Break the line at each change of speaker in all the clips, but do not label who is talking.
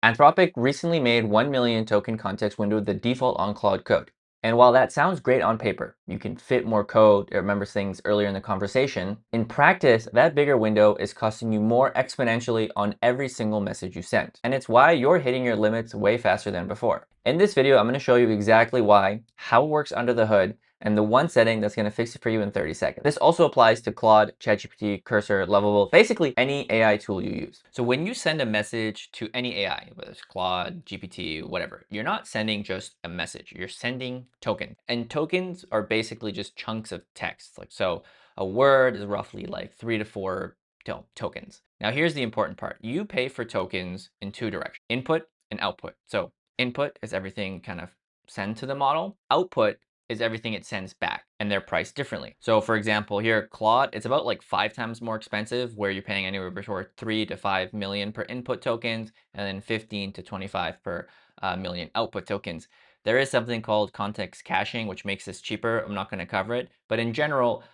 Anthropic recently made 1 million token context window the default on Claude Code. And while that sounds great on paper, you can fit more code, it remembers things earlier in the conversation, in practice, that bigger window is costing you more exponentially on every single message you send. And it's why you're hitting your limits way faster than before. In this video, I'm going to show you exactly why, how it works under the hood, and the one setting that's going to fix it for you in 30 seconds. This also applies to Claude, ChatGPT, Cursor, Lovable, basically any AI tool you use. So when you send a message to any AI, whether it's Claude, GPT, whatever, you're not sending just a message, you're sending tokens. And tokens are basically just chunks of text. Like, so a word is roughly like 3 to 4 tokens. Now here's the important part. You pay for tokens in two directions, input and output. So input is everything kind of sent to the model. Output is everything it sends back, and they're priced differently. So for example, here, Claude, it's about like 5 times more expensive, where you're paying anywhere between 3 to 5 million per input tokens, and then 15 to 25 per million output tokens. There is something called context caching, which makes this cheaper. I'm not going to cover it, but in general,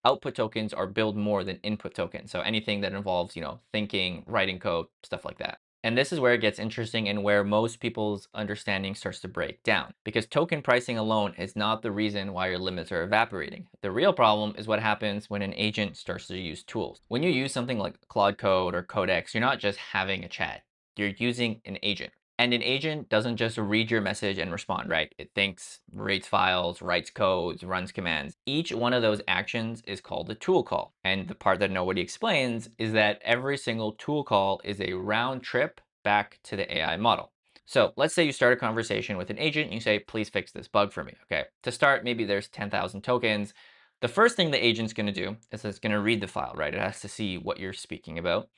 output tokens are billed more than input tokens. So anything that involves, thinking, writing code, stuff like that. And this is where it gets interesting and where most people's understanding starts to break down, because token pricing alone is not the reason why your limits are evaporating. The real problem is what happens when an agent starts to use tools. When you use something like Claude Code or Codex, you're not just having a chat, you're using an agent. And an agent doesn't just read your message and respond, right? It thinks, reads files, writes codes, runs commands. Each one of those actions is called a tool call. And the part that nobody explains is that every single tool call is a round trip back to the AI model. So let's say you start a conversation with an agent and you say, please fix this bug for me. Okay, to start, maybe there's 10,000 tokens. The first thing the agent's going to do is it's going to read the file, right? It has to see what you're speaking about.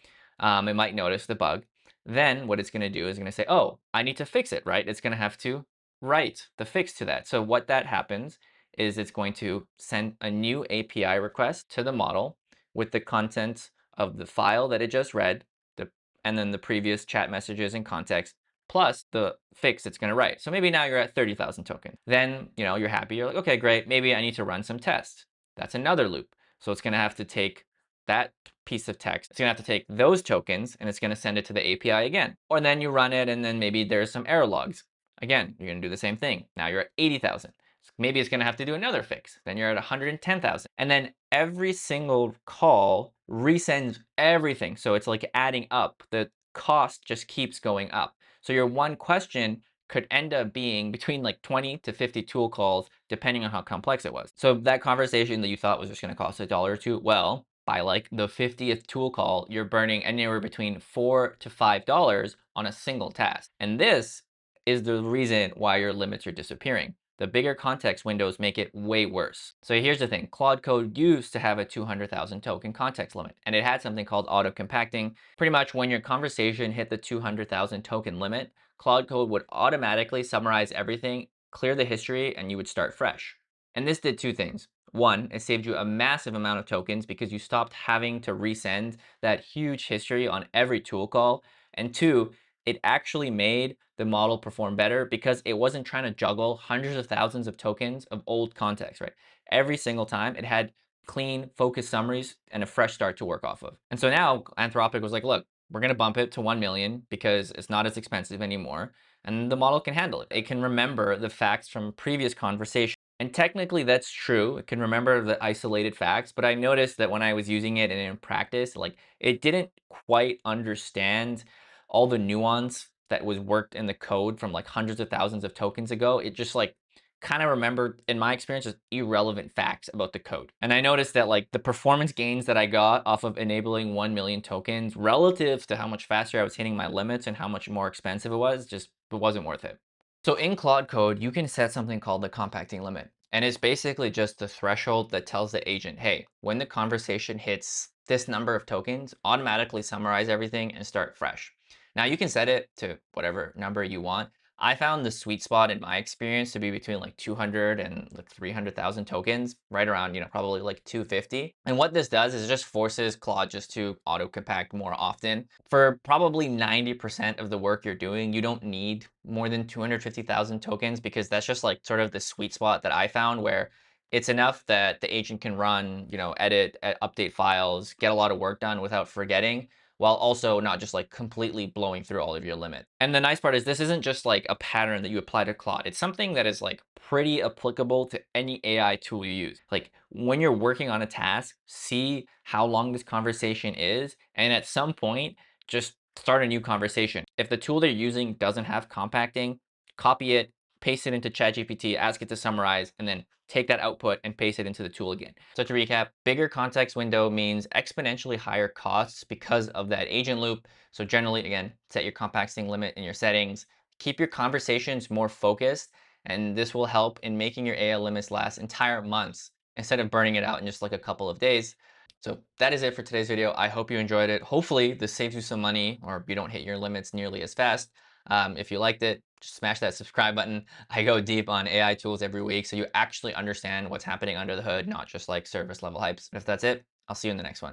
It might notice the bug. Then what it's going to do is going to say, oh, I need to fix it, right? It's going to have to write the fix to that. So what that happens is it's going to send a new API request to the model with the content of the file that it just read, and then the previous chat messages and context, plus the fix it's going to write. So maybe now you're at 30,000 tokens. Then, you're happy. You're like, okay, great. Maybe I need to run some tests. That's another loop. So it's going to have to take that piece of text. It's going to have to take those tokens and it's going to send it to the API again. Or then you run it and then maybe there's some error logs. Again, you're going to do the same thing. Now you're at 80,000. Maybe it's going to have to do another fix. Then you're at 110,000. And then every single call resends everything. So it's like adding up. The cost just keeps going up. So your one question could end up being between like 20 to 50 tool calls, depending on how complex it was. So that conversation that you thought was just going to cost $1 or $2, well, by like the 50th tool call, you're burning anywhere between $4 to $5 on a single task. And this is the reason why your limits are disappearing. The bigger context windows make it way worse. So here's the thing. Claude Code used to have a 200,000 token context limit, and it had something called autocompacting. Pretty much when your conversation hit the 200,000 token limit, Claude Code would automatically summarize everything, clear the history, and you would start fresh. And this did two things. One, it saved you a massive amount of tokens because you stopped having to resend that huge history on every tool call. And two, it actually made the model perform better because it wasn't trying to juggle hundreds of thousands of tokens of old context, right? Every single time it had clean, focused summaries and a fresh start to work off of. And so now Anthropic was like, look, we're going to bump it to 1 million because it's not as expensive anymore. And the model can handle it. It can remember the facts from previous conversations. And technically that's true. It can remember the isolated facts, but I noticed that when I was using it and in practice, like it didn't quite understand all the nuance that was worked in the code from like hundreds of thousands of tokens ago. It just like kind of remembered, in my experience, just irrelevant facts about the code. And I noticed that like the performance gains that I got off of enabling 1 million tokens relative to how much faster I was hitting my limits and how much more expensive it was, just it wasn't worth it. So in Claude Code, you can set something called the compacting limit. And it's basically just the threshold that tells the agent, hey, when the conversation hits this number of tokens, automatically summarize everything and start fresh. Now you can set it to whatever number you want. I found the sweet spot in my experience to be between like 200 and like 300,000 tokens, right around, probably like 250. And what this does is it just forces Claude just to auto compact more often. For probably 90% of the work you're doing, you don't need more than 250,000 tokens because that's just like sort of the sweet spot that I found where it's enough that the agent can run, edit, update files, get a lot of work done without forgetting, while also not just like completely blowing through all of your limit. And the nice part is this isn't just like a pattern that you apply to Claude. It's something that is like pretty applicable to any AI tool you use. Like when you're working on a task, see how long this conversation is, and at some point, just start a new conversation. If the tool they're using doesn't have compacting, copy it, paste it into ChatGPT, ask it to summarize, and then take that output and paste it into the tool again. So to recap, bigger context window means exponentially higher costs because of that agent loop. So generally, again, set your compacting limit in your settings, keep your conversations more focused, and this will help in making your AI limits last entire months instead of burning it out in just like a couple of days. So that is it for today's video. I hope you enjoyed it. Hopefully this saves you some money or you don't hit your limits nearly as fast. If you liked it, just smash that subscribe button. I go deep on AI tools every week, so you actually understand what's happening under the hood, not just like service level hypes. If that's it, I'll see you in the next one.